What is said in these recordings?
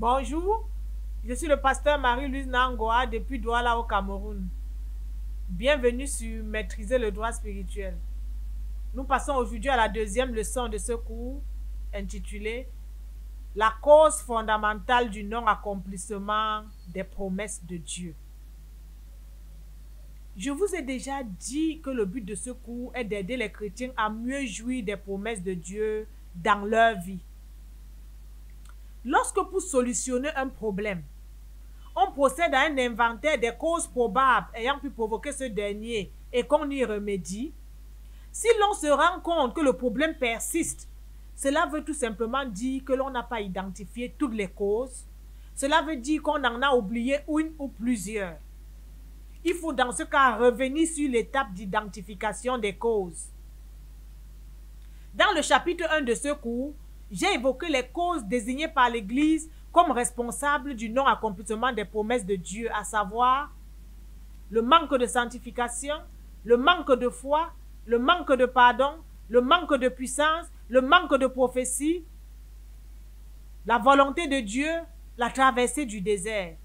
Bonjour, je suis le pasteur Marie-Louise Nangoa depuis Douala au Cameroun. Bienvenue sur Maîtriser le droit spirituel. Nous passons aujourd'hui à la deuxième leçon de ce cours intitulée La cause fondamentale du non-accomplissement des promesses de Dieu. Je vous ai déjà dit que le but de ce cours est d'aider les chrétiens à mieux jouir des promesses de Dieu dans leur vie. Lorsque pour solutionner un problème, on procède à un inventaire des causes probables ayant pu provoquer ce dernier et qu'on y remédie, si l'on se rend compte que le problème persiste, cela veut tout simplement dire que l'on n'a pas identifié toutes les causes. Cela veut dire qu'on en a oublié une ou plusieurs. Il faut dans ce cas revenir sur l'étape d'identification des causes. Dans le chapitre 1 de ce cours, j'ai évoqué les causes désignées par l'Église comme responsables du non-accomplissement des promesses de Dieu, à savoir le manque de sanctification, le manque de foi, le manque de pardon, le manque de puissance, le manque de prophétie, la volonté de Dieu, la traversée du désert.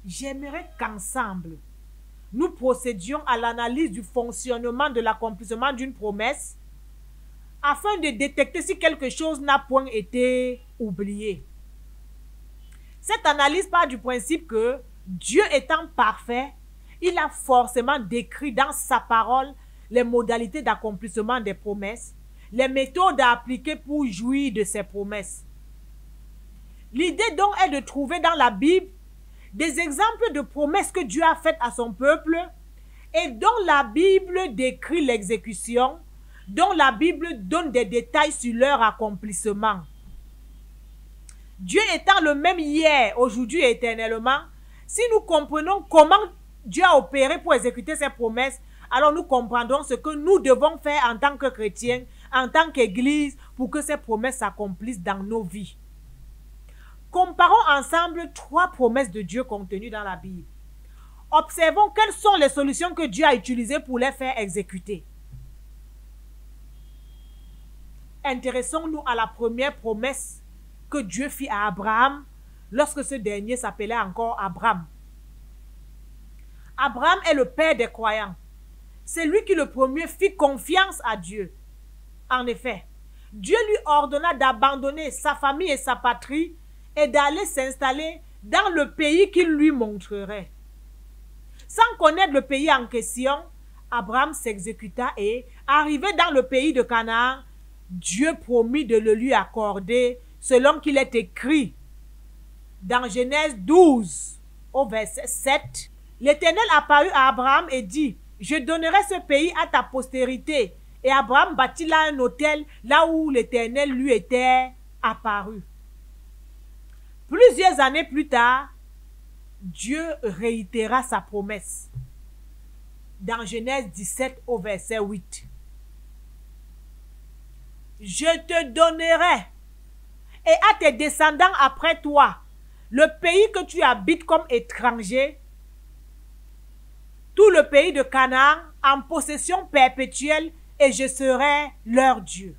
J'aimerais qu'ensemble, nous procédions à l'analyse du fonctionnement de l'accomplissement d'une promesse afin de détecter si quelque chose n'a point été oublié. Cette analyse part du principe que Dieu étant parfait, il a forcément décrit dans sa parole les modalités d'accomplissement des promesses, les méthodes à appliquer pour jouir de ces promesses. L'idée donc est de trouver dans la Bible des exemples de promesses que Dieu a faites à son peuple et dont la Bible décrit l'exécution, dont la Bible donne des détails sur leur accomplissement. Dieu étant le même hier, aujourd'hui et éternellement, si nous comprenons comment Dieu a opéré pour exécuter ses promesses, alors nous comprendrons ce que nous devons faire en tant que chrétiens, en tant qu'Église, pour que ces promesses s'accomplissent dans nos vies. Comparons ensemble 3 promesses de Dieu contenues dans la Bible. Observons quelles sont les solutions que Dieu a utilisées pour les faire exécuter. Intéressons-nous à la première promesse que Dieu fit à Abraham lorsque ce dernier s'appelait encore Abraham. Abraham est le père des croyants. C'est lui qui le premier fit confiance à Dieu. En effet, Dieu lui ordonna d'abandonner sa famille et sa patrie et d'aller s'installer dans le pays qu'il lui montrerait. Sans connaître le pays en question, Abraham s'exécuta et, arrivé dans le pays de Canaan, Dieu promit de le lui accorder selon qu'il est écrit dans Genèse 12 au verset 7. L'Éternel apparut à Abraham et dit: je donnerai ce pays à ta postérité. Et Abraham bâtit là un autel, là où l'Éternel lui était apparu. Plusieurs années plus tard, Dieu réitéra sa promesse dans Genèse 17 au verset 8. Je te donnerai et à tes descendants après toi le pays que tu habites comme étranger, tout le pays de Canaan en possession perpétuelle, et je serai leur Dieu.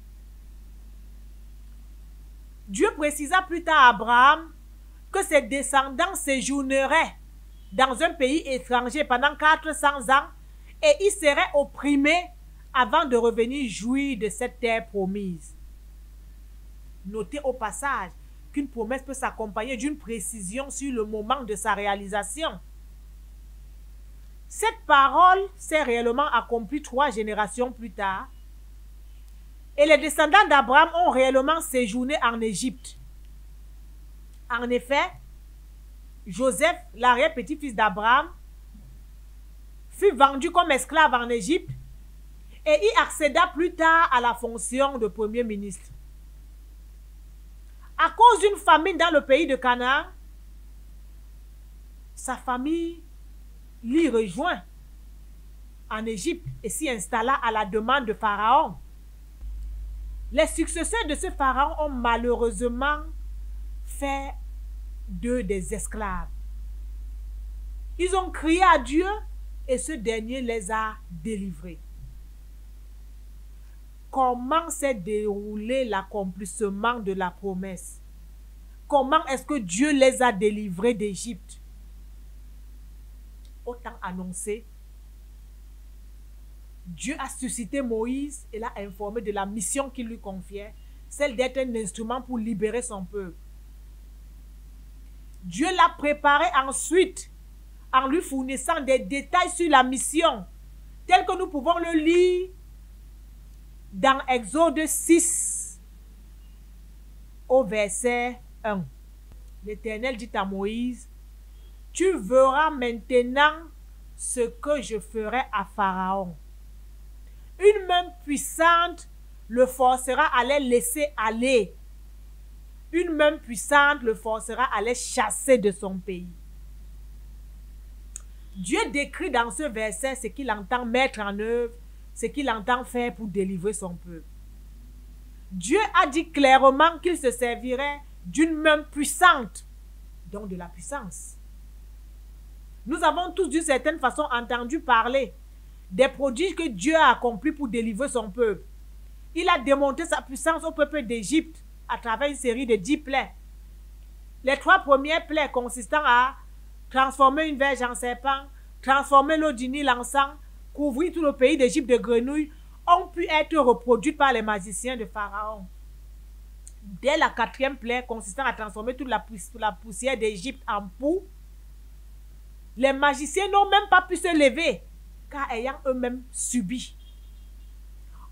Dieu précisa plus tard à Abraham que ses descendants séjourneraient dans un pays étranger pendant 400 ans et ils seraient opprimés avant de revenir jouir de cette terre promise. Notez au passage qu'une promesse peut s'accompagner d'une précision sur le moment de sa réalisation. Cette parole s'est réellement accomplie 3 générations plus tard et les descendants d'Abraham ont réellement séjourné en Égypte. En effet, Joseph, l'arrière-petit-fils d'Abraham, fut vendu comme esclave en Égypte et y accéda plus tard à la fonction de premier ministre. À cause d'une famine dans le pays de Canaan, sa famille l'y rejoint en Égypte et s'y installa à la demande de Pharaon. Les successeurs de ce Pharaon ont malheureusement fait d'eux des esclaves. Ils ont crié à Dieu et ce dernier les a délivrés. Comment s'est déroulé l'accomplissement de la promesse? comment est-ce que Dieu les a délivrés d'Égypte. Autant annoncé, Dieu a suscité Moïse et l'a informé de la mission qu'il lui confiait, celle d'être un instrument pour libérer son peuple. Dieu l'a préparé ensuite en lui fournissant des détails sur la mission, tels que nous pouvons le lire dans Exode 6 au verset 1. L'Éternel dit à Moïse, « Tu verras maintenant ce que je ferai à Pharaon. Une main puissante le forcera à les laisser aller. Une main puissante le forcera à les chasser de son pays. » Dieu décrit dans ce verset ce qu'il entend mettre en œuvre, ce qu'il entend faire pour délivrer son peuple. Dieu a dit clairement qu'il se servirait d'une main puissante, donc de la puissance. Nous avons tous d'une certaine façon entendu parler des prodiges que Dieu a accomplis pour délivrer son peuple. Il a démontré sa puissance au peuple d'Égypte à travers une série de 10 plaies. Les 3 premières plaies consistant à transformer une verge en serpent, transformer l'eau du Nil en sang, couvrir tout le pays d'Égypte de grenouilles, ont pu être reproduites par les magiciens de Pharaon. Dès la 4e plaie, consistant à transformer toute la poussière d'Égypte en poux, les magiciens n'ont même pas pu se lever, car ayant eux-mêmes subi.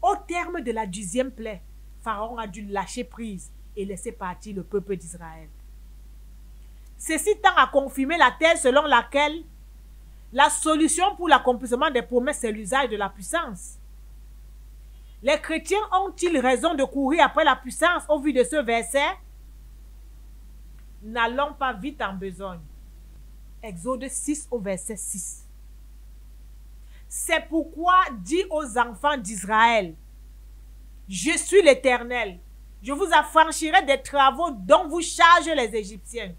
Au terme de la 10e plaie, Pharaon a dû lâcher prise et laisser partir le peuple d'Israël. Ceci tend à confirmer la thèse selon laquelle la solution pour l'accomplissement des promesses, c'est l'usage de la puissance. Les chrétiens ont-ils raison de courir après la puissance au vu de ce verset? N'allons pas vite en besogne. Exode 6 au verset 6. C'est pourquoi dis aux enfants d'Israël, je suis l'Éternel, je vous affranchirai des travaux dont vous chargent les Égyptiens.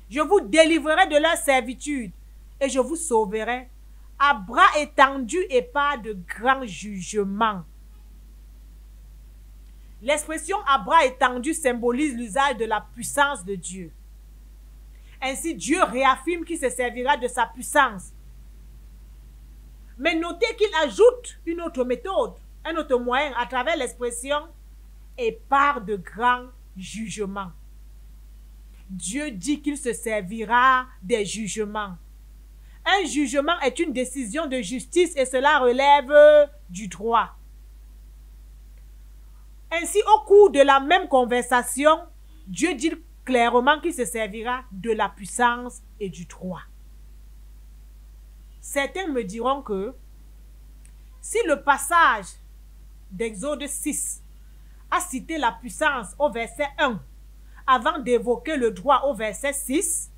Je vous délivrerai de leur servitude et je vous sauverai à bras étendus et par de grands jugements. L'expression à bras étendus symbolise l'usage de la puissance de Dieu. Ainsi, Dieu réaffirme qu'il se servira de sa puissance. Mais notez qu'il ajoute une autre méthode, un autre moyen à travers l'expression et par de grands jugements. Dieu dit qu'il se servira des jugements. Un jugement est une décision de justice et cela relève du droit. Ainsi, au cours de la même conversation, Dieu dit clairement qu'il se servira de la puissance et du droit. Certains me diront que si le passage d'Exode 6 a cité la puissance au verset 1 avant d'évoquer le droit au verset 6,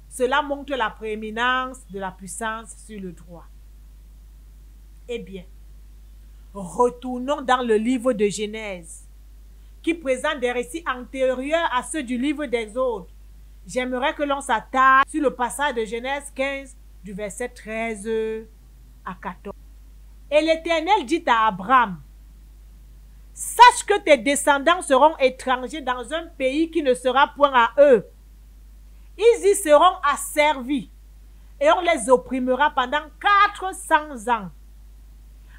cela montre la prééminence de la puissance sur le droit. Eh bien, retournons dans le livre de Genèse, qui présente des récits antérieurs à ceux du livre d'Exode. J'aimerais que l'on s'attarde sur le passage de Genèse 15, du verset 13 à 14. Et l'Éternel dit à Abraham, « Sache que tes descendants seront étrangers dans un pays qui ne sera point à eux. Ils y seront asservis, et on les opprimera pendant 400 ans.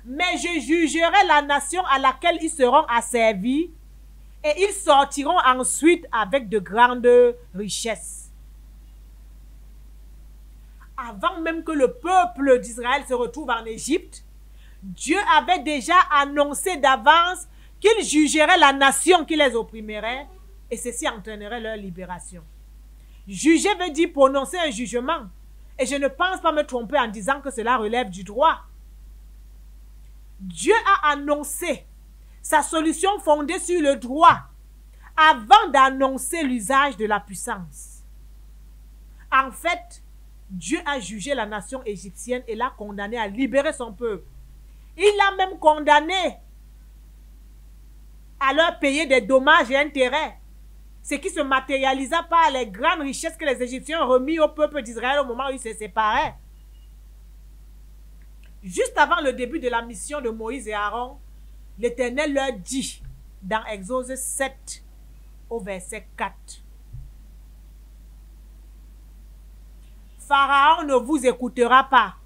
Mais je jugerai la nation à laquelle ils seront asservis, et ils sortiront ensuite avec de grandes richesses. » Avant même que le peuple d'Israël se retrouve en Égypte, Dieu avait déjà annoncé d'avance qu'il jugerait la nation qui les opprimerait, et ceci entraînerait leur libération. Juger veut dire prononcer un jugement, et je ne pense pas me tromper en disant que cela relève du droit. Dieu a annoncé sa solution fondée sur le droit avant d'annoncer l'usage de la puissance. En fait, Dieu a jugé la nation égyptienne et l'a condamnée à libérer son peuple. Il l'a même condamné à leur payer des dommages et intérêts, ce qui se matérialisa par les grandes richesses que les Égyptiens ont remis au peuple d'Israël au moment où ils se séparaient. Juste avant le début de la mission de Moïse et Aaron, l'Éternel leur dit dans Exode 7 au verset 4, Pharaon ne vous écoutera pas.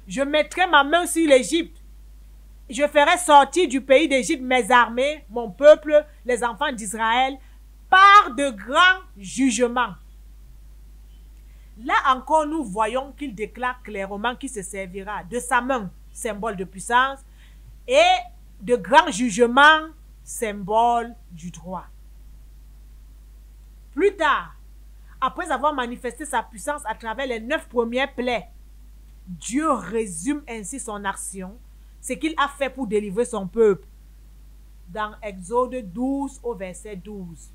Je mettrai ma main sur l'Égypte. Je ferai sortir du pays d'Égypte mes armées, mon peuple, les enfants d'Israël, par de grands jugements. Là encore, nous voyons qu'il déclare clairement qu'il se servira de sa main, symbole de puissance, et de grands jugements, symbole du droit. Plus tard, après avoir manifesté sa puissance à travers les 9 premières plaies, Dieu résume ainsi son action, ce qu'il a fait pour délivrer son peuple, dans Exode 12 au verset 12.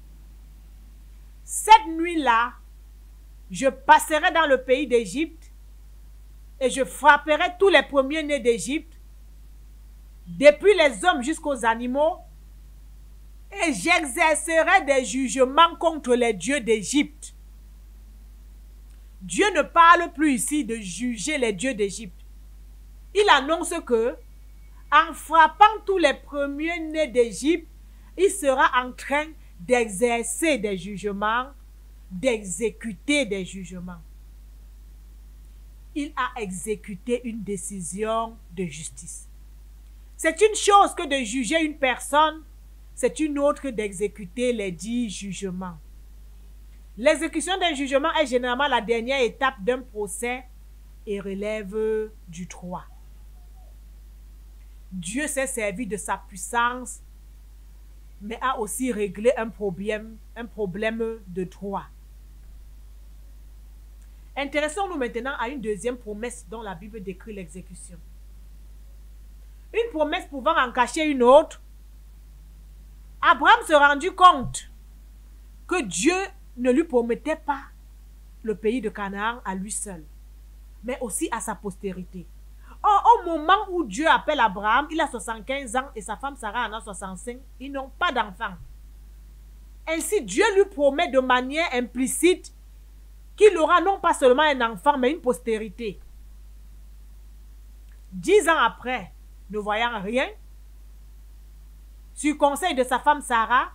Cette nuit-là, je passerai dans le pays d'Égypte et je frapperai tous les premiers-nés d'Égypte, depuis les hommes jusqu'aux animaux, et j'exercerai des jugements contre les dieux d'Égypte. Dieu ne parle plus ici de juger les dieux d'Égypte. Il annonce que, en frappant tous les premiers-nés d'Égypte, il sera en train d'exercer des jugements, d'exécuter des jugements. Il a exécuté une décision de justice. C'est une chose que de juger une personne, c'est une autre d'exécuter les dits jugements. L'exécution d'un jugement est généralement la dernière étape d'un procès et relève du droit. Dieu s'est servi de sa puissance, mais a aussi réglé un problème de droit. Intéressons-nous maintenant à une deuxième promesse dont la Bible décrit l'exécution. Une promesse pouvant en cacher une autre. Abraham se rendit compte que Dieu ne lui promettait pas le pays de Canaan à lui seul, mais aussi à sa postérité. Or, au moment où Dieu appelle Abraham, il a 75 ans et sa femme Sarah en a 65. Ils n'ont pas d'enfant. Ainsi, Dieu lui promet de manière implicite qu'il aura non pas seulement un enfant, mais une postérité. 10 ans après, ne voyant rien, sur conseil de sa femme Sarah,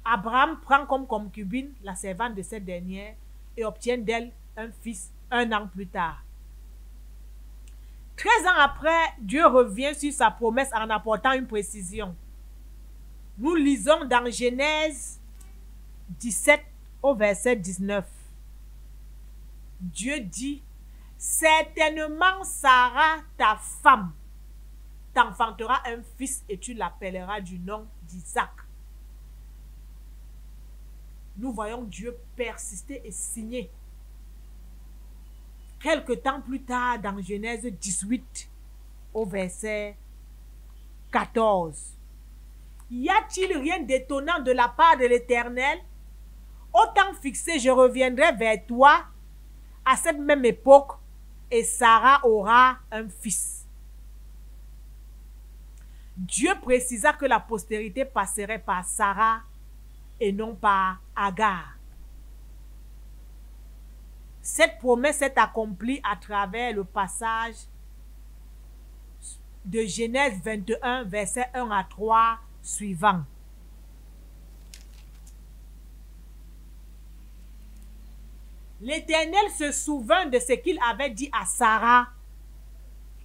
Abraham prend comme concubine la servante de cette dernière et obtient d'elle un fils 1 an plus tard. 13 ans après, Dieu revient sur sa promesse en apportant une précision. Nous lisons dans Genèse 17 au verset 19. Dieu dit, « Certainement Sarah, ta femme, t'enfantera un fils et tu l'appelleras du nom d'Isaac. » Nous voyons Dieu persister et signer. Quelque temps plus tard, dans Genèse 18, au verset 14. Y a-t-il rien d'étonnant de la part de l'Éternel? Au temps fixé, je reviendrai vers toi à cette même époque et Sarah aura un fils. Dieu précisa que la postérité passerait par Sarah et non par Agar. Cette promesse est accomplie à travers le passage de Genèse 21, versets 1 à 3 suivants. L'Éternel se souvint de ce qu'il avait dit à Sarah,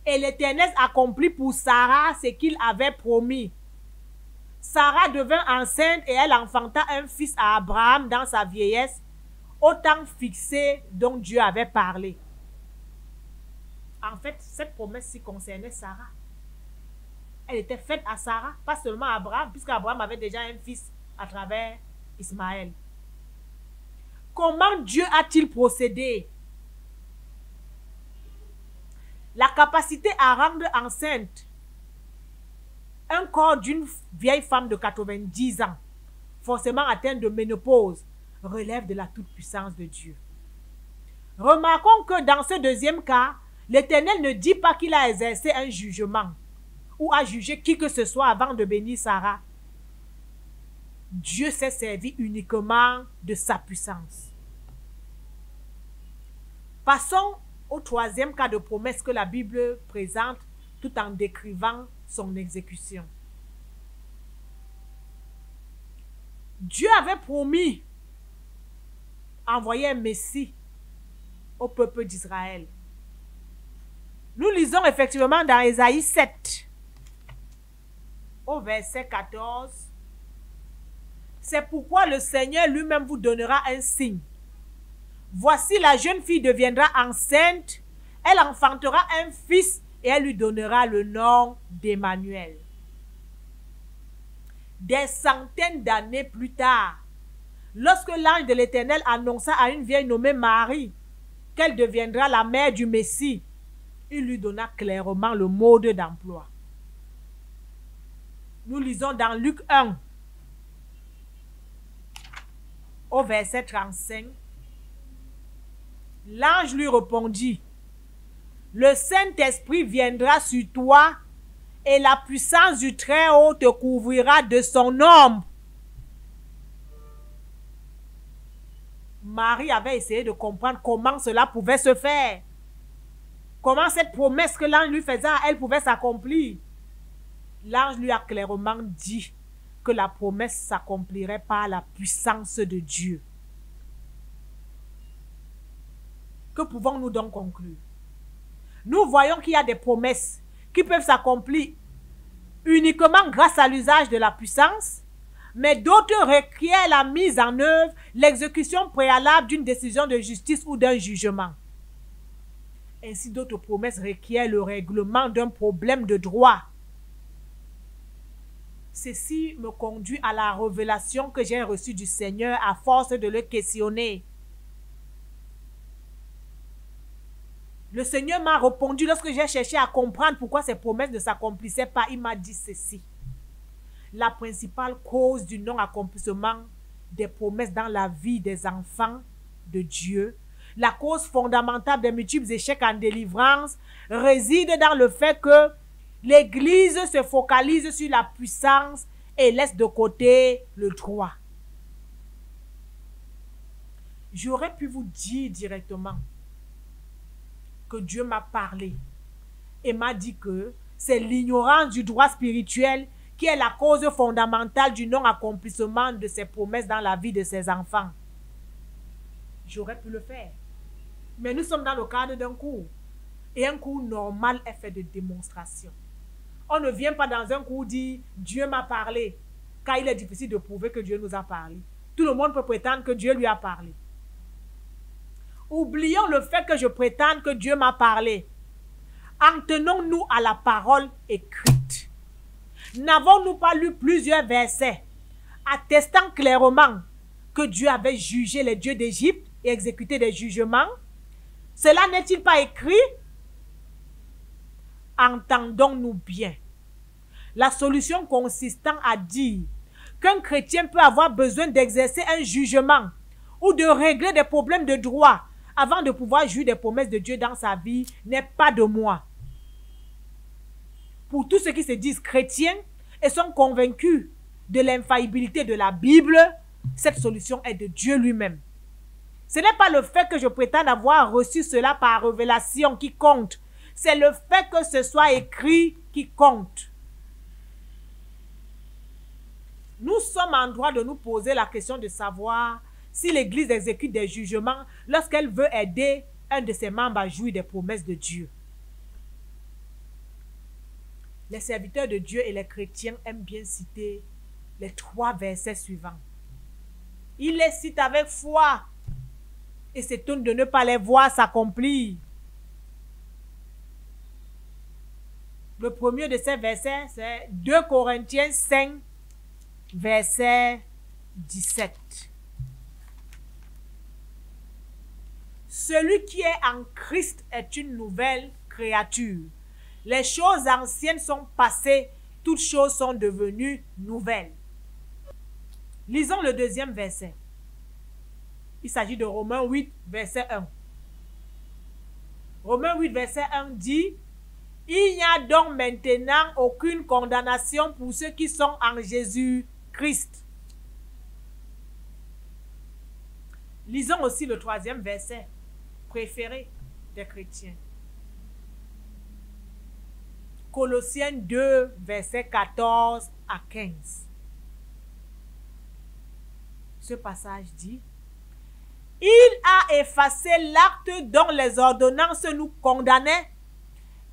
et l'Éternel accomplit pour Sarah ce qu'il avait promis. Sarah devint enceinte et elle enfanta un fils à Abraham dans sa vieillesse, au temps fixé dont Dieu avait parlé. En fait, cette promesse-ci concernait Sarah. Elle était faite à Sarah, pas seulement à Abraham, puisqu'Abraham avait déjà un fils à travers Ismaël. Comment Dieu a-t-il procédé? La capacité à rendre enceinte un corps d'une vieille femme de 90 ans, forcément atteinte de ménopause, relève de la toute-puissance de Dieu. Remarquons que dans ce deuxième cas, l'Éternel ne dit pas qu'il a exercé un jugement ou a jugé qui que ce soit avant de bénir Sarah. Dieu s'est servi uniquement de sa puissance. Passons au troisième cas de promesse que la Bible présente tout en décrivant son exécution. Dieu avait promis envoyer un Messie au peuple d'Israël. Nous lisons effectivement dans Ésaïe 7, au verset 14. C'est pourquoi le Seigneur lui-même vous donnera un signe. Voici, la jeune fille deviendra enceinte, elle enfantera un fils et elle lui donnera le nom d'Emmanuel. Des centaines d'années plus tard, lorsque l'ange de l'Éternel annonça à une vieille nommée Marie qu'elle deviendra la mère du Messie, il lui donna clairement le mode d'emploi. Nous lisons dans Luc 1, au verset 35. L'ange lui répondit, « Le Saint-Esprit viendra sur toi et la puissance du Très-Haut te couvrira de son ombre. » Marie avait essayé de comprendre comment cela pouvait se faire. Comment cette promesse que l'ange lui faisait à elle pouvait s'accomplir. L'ange lui a clairement dit que la promesse s'accomplirait par la puissance de Dieu. Que pouvons-nous donc conclure? Nous voyons qu'il y a des promesses qui peuvent s'accomplir uniquement grâce à l'usage de la puissance, mais d'autres requièrent la mise en œuvre, l'exécution préalable d'une décision de justice ou d'un jugement. Ainsi, d'autres promesses requièrent le règlement d'un problème de droit. Ceci me conduit à la révélation que j'ai reçue du Seigneur à force de le questionner. Le Seigneur m'a répondu lorsque j'ai cherché à comprendre pourquoi ces promesses ne s'accomplissaient pas. Il m'a dit ceci. La principale cause du non-accomplissement des promesses dans la vie des enfants de Dieu, la cause fondamentale des multiples échecs en délivrance, réside dans le fait que l'Église se focalise sur la puissance et laisse de côté le droit. J'aurais pu vous dire directement que Dieu m'a parlé et m'a dit que c'est l'ignorance du droit spirituel qui est la cause fondamentale du non-accomplissement de ses promesses dans la vie de ses enfants. J'aurais pu le faire. Mais nous sommes dans le cadre d'un cours. Et un cours normal est fait de démonstration. On ne vient pas dans un cours dire « Dieu m'a parlé », car il est difficile de prouver que Dieu nous a parlé. Tout le monde peut prétendre que Dieu lui a parlé. Oublions le fait que je prétende que Dieu m'a parlé. En tenons-nous à la parole écrite. N'avons-nous pas lu plusieurs versets attestant clairement que Dieu avait jugé les dieux d'Égypte et exécuté des jugements? Cela n'est-il pas écrit? Entendons-nous bien. La solution consistant à dire qu'un chrétien peut avoir besoin d'exercer un jugement ou de régler des problèmes de droit avant de pouvoir jouir des promesses de Dieu dans sa vie n'est pas de moi. Pour tous ceux qui se disent chrétiens et sont convaincus de l'infaillibilité de la Bible, cette solution est de Dieu lui-même. Ce n'est pas le fait que je prétende avoir reçu cela par révélation qui compte. C'est le fait que ce soit écrit qui compte. Nous sommes en droit de nous poser la question de savoir si l'Église exécute des jugements lorsqu'elle veut aider un de ses membres à jouir des promesses de Dieu. Les serviteurs de Dieu et les chrétiens aiment bien citer les 3 versets suivants. Ils les citent avec foi et s'étonnent de ne pas les voir s'accomplir. Le premier de ces versets, c'est 2 Corinthiens 5, verset 17. Celui qui est en Christ est une nouvelle créature. Les choses anciennes sont passées, toutes choses sont devenues nouvelles. Lisons le deuxième verset. Il s'agit de Romains 8, verset 1. Romains 8, verset 1 dit « Il n'y a donc maintenant aucune condamnation pour ceux qui sont en Jésus-Christ. » Lisons aussi le troisième verset préféré des chrétiens. Colossiens 2, verset 14 à 15. Ce passage dit « Il a effacé l'acte dont les ordonnances nous condamnaient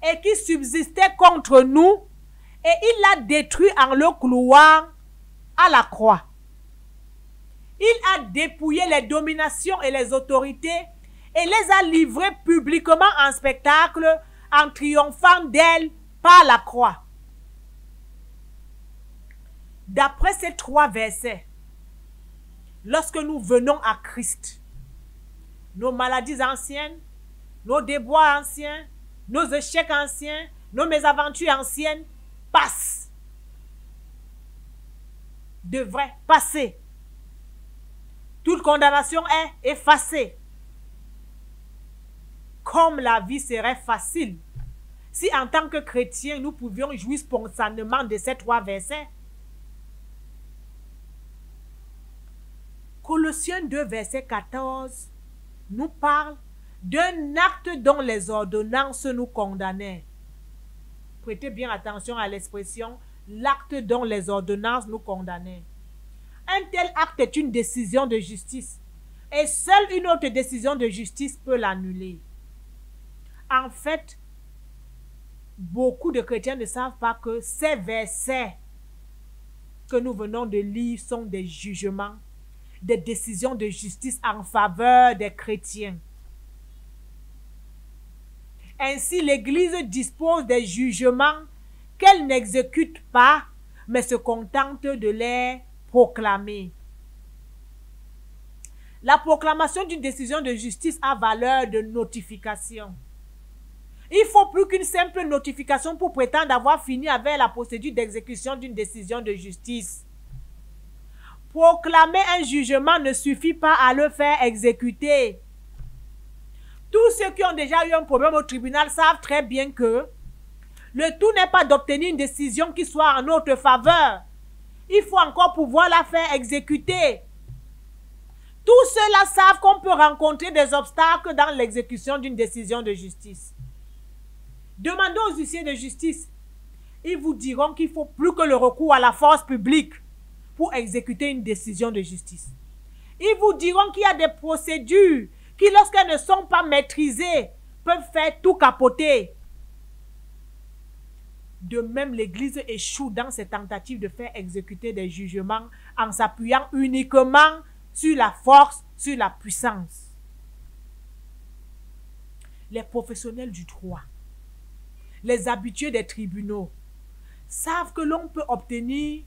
et qui subsistait contre nous, et il l'a détruit en le clouant à la croix. Il a dépouillé les dominations et les autorités et les a livrées publiquement en spectacle en triomphant d'elles par la croix. D'après ces 3 versets, lorsque nous venons à Christ, nos maladies anciennes, nos déboires anciens, nos échecs anciens, nos mésaventures anciennes passent. Devraient passer. Toute condamnation est effacée. Comme la vie serait facile si en tant que chrétiens nous pouvions jouir spontanément de ces 3 versets. Colossiens 2, verset 14 nous parle d'un acte dont les ordonnances nous condamnaient. Prêtez bien attention à l'expression « l'acte dont les ordonnances nous condamnaient ». Un tel acte est une décision de justice et seule une autre décision de justice peut l'annuler. En fait, beaucoup de chrétiens ne savent pas que ces versets que nous venons de lire sont des jugements, des décisions de justice en faveur des chrétiens. Ainsi, l'Église dispose des jugements qu'elle n'exécute pas, mais se contente de les proclamer. La proclamation d'une décision de justice a valeur de notification. Il ne faut plus qu'une simple notification pour prétendre avoir fini avec la procédure d'exécution d'une décision de justice. Proclamer un jugement ne suffit pas à le faire exécuter. Tous ceux qui ont déjà eu un problème au tribunal savent très bien que le tout n'est pas d'obtenir une décision qui soit en notre faveur. Il faut encore pouvoir la faire exécuter. Tous ceux-là savent qu'on peut rencontrer des obstacles dans l'exécution d'une décision de justice. Demandez aux huissiers de justice. Ils vous diront qu'il ne faut plus que le recours à la force publique pour exécuter une décision de justice. Ils vous diront qu'il y a des procédures qui, lorsqu'elles ne sont pas maîtrisées, peuvent faire tout capoter. De même, l'Église échoue dans ses tentatives de faire exécuter des jugements en s'appuyant uniquement sur la force, sur la puissance. Les professionnels du droit, les habitués des tribunaux, savent que l'on peut obtenir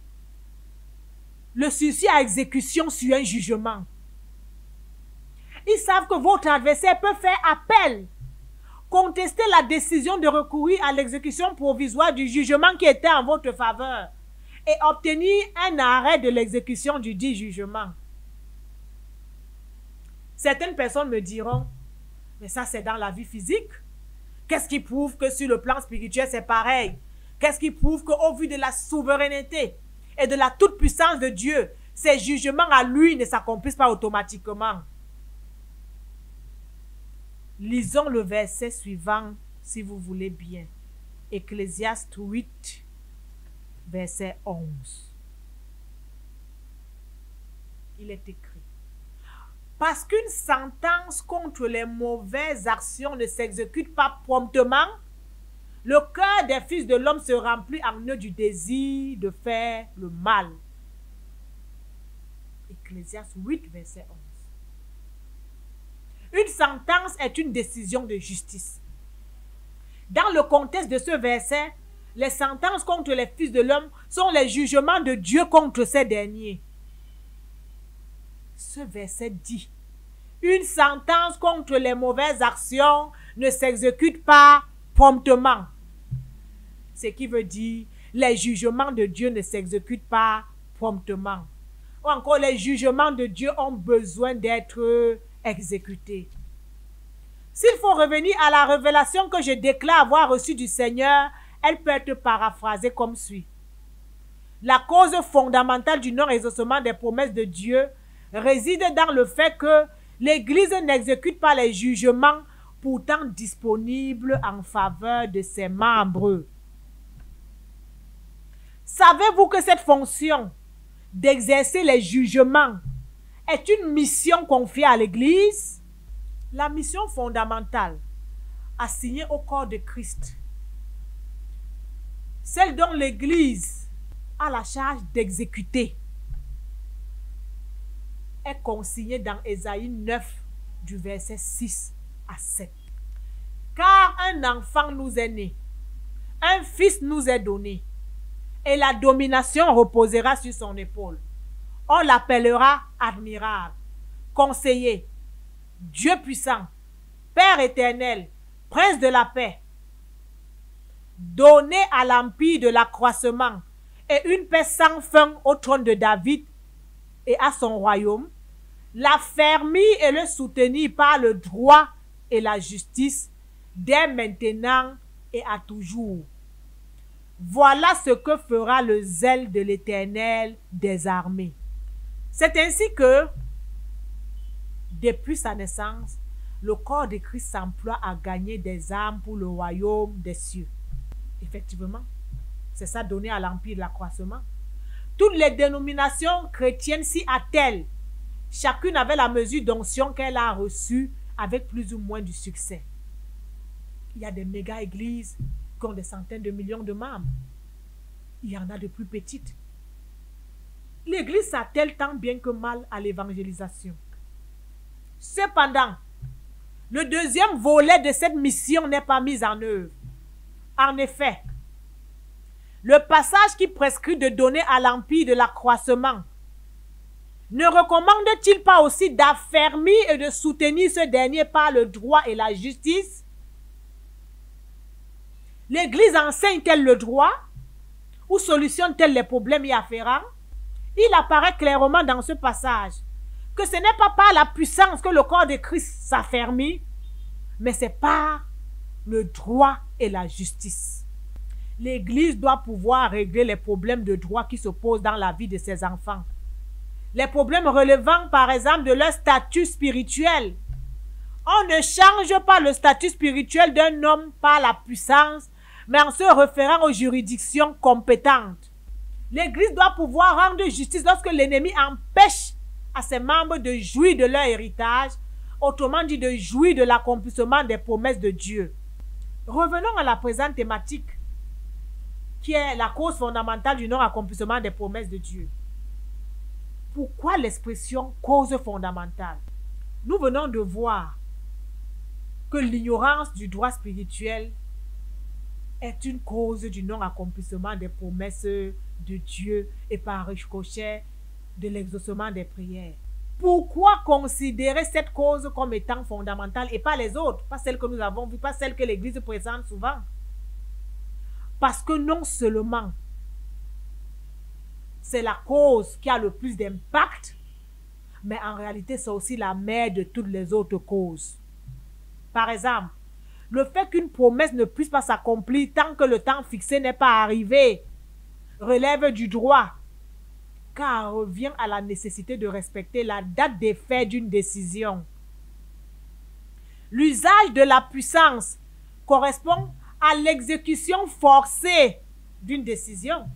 le sursis à exécution sur un jugement. Ils savent que votre adversaire peut faire appel, contester la décision de recourir à l'exécution provisoire du jugement qui était en votre faveur et obtenir un arrêt de l'exécution du dit jugement. Certaines personnes me diront, mais ça c'est dans la vie physique. Qu'est-ce qui prouve que sur le plan spirituel c'est pareil? Qu'est-ce qui prouve qu'au vu de la souveraineté et de la toute-puissance de Dieu, ces jugements à lui ne s'accomplissent pas automatiquement? Lisons le verset suivant, si vous voulez bien. Ecclésiaste 8, verset 11. Il est écrit: parce qu'une sentence contre les mauvaises actions ne s'exécute pas promptement, le cœur des fils de l'homme se remplit en eux du désir de faire le mal. Ecclésiaste 8, verset 11. Une sentence est une décision de justice. Dans le contexte de ce verset, les sentences contre les fils de l'homme sont les jugements de Dieu contre ces derniers. Ce verset dit: une sentence contre les mauvaises actions ne s'exécute pas promptement. Ce qui veut dire, les jugements de Dieu ne s'exécutent pas promptement. Ou encore, les jugements de Dieu ont besoin d'être exécutés. S'il faut revenir à la révélation que je déclare avoir reçue du Seigneur, elle peut être paraphrasée comme suit. La cause fondamentale du non-exaucement des promesses de Dieu réside dans le fait que l'Église n'exécute pas les jugements pourtant disponibles en faveur de ses membres. Savez-vous que cette fonction d'exercer les jugements est une mission confiée à l'Église? La mission fondamentale assignée au corps de Christ, celle dont l'Église a la charge d'exécuter, est consignée dans Ésaïe 9, du verset 6 à 7. Car un enfant nous est né, un fils nous est donné, et la domination reposera sur son épaule. On l'appellera admirable, conseiller, Dieu puissant, Père éternel, Prince de la paix. Donné à l'empire de l'accroissement et une paix sans fin au trône de David et à son royaume, l'affermir et le soutenir par le droit et la justice dès maintenant et à toujours. Voilà ce que fera le zèle de l'Éternel des armées. C'est ainsi que, depuis sa naissance, le corps de Christ s'emploie à gagner des âmes pour le royaume des cieux. Effectivement, c'est ça donné à l'empire de l'accroissement. Toutes les dénominations chrétiennes s'y attellent. Chacune avait la mesure d'onction qu'elle a reçue avec plus ou moins de succès. Il y a des méga-églises qui ont des centaines de millions de membres. Il y en a de plus petites. L'Église s'attelle tant bien que mal à l'évangélisation. Cependant, le deuxième volet de cette mission n'est pas mis en œuvre. En effet, le passage qui prescrit de donner à l'empire de l'accroissement ne recommande-t-il pas aussi d'affermir et de soutenir ce dernier par le droit et la justice? L'Église enseigne-t-elle le droit ou solutionne-t-elle les problèmes y afférents? Il apparaît clairement dans ce passage que ce n'est pas par la puissance que le corps de Christ s'affermit, mais c'est par le droit et la justice. L'Église doit pouvoir régler les problèmes de droit qui se posent dans la vie de ses enfants. Les problèmes relevant par exemple de leur statut spirituel. On ne change pas le statut spirituel d'un homme par la puissance, mais en se référant aux juridictions compétentes. L'Église doit pouvoir rendre justice lorsque l'ennemi empêche à ses membres de jouir de leur héritage, autrement dit de jouir de l'accomplissement des promesses de Dieu. Revenons à la présente thématique, qui est la cause fondamentale du non-accomplissement des promesses de Dieu. Pourquoi l'expression cause fondamentale? Nous venons de voir que l'ignorance du droit spirituel est une cause du non-accomplissement des promesses de Dieu et par ricochet de l'exaucement des prières. Pourquoi considérer cette cause comme étant fondamentale et pas les autres, pas celles que nous avons vues, pas celles que l'Église présente souvent? Parce que non seulement c'est la cause qui a le plus d'impact, mais en réalité c'est aussi la mère de toutes les autres causes. Par exemple, le fait qu'une promesse ne puisse pas s'accomplir tant que le temps fixé n'est pas arrivé relève du droit, car revient à la nécessité de respecter la date d'effet d'une décision. L'usage de la puissance correspond à l'exécution forcée d'une décision.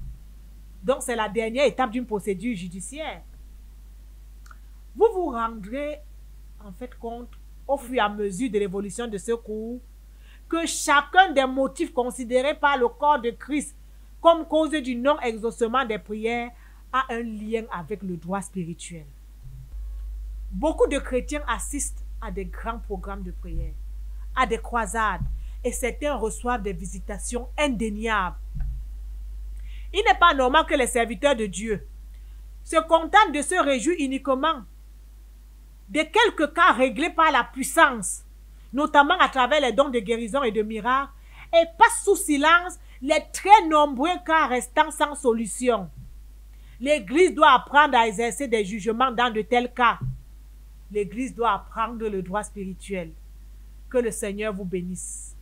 Donc, c'est la dernière étape d'une procédure judiciaire. Vous vous rendrez en fait compte, au fur et à mesure de l'évolution de ce cours, que chacun des motifs considérés par le corps de Christ comme cause du non-exaucement des prières a un lien avec le droit spirituel. Beaucoup de chrétiens assistent à des grands programmes de prière, à des croisades, et certains reçoivent des visitations indéniables. Il n'est pas normal que les serviteurs de Dieu se contentent de se réjouir uniquement de quelques cas réglés par la puissance, notamment à travers les dons de guérison et de miracles, et passent sous silence les très nombreux cas restants sans solution. L'Église doit apprendre à exercer des jugements dans de tels cas. L'Église doit apprendre le droit spirituel. Que le Seigneur vous bénisse.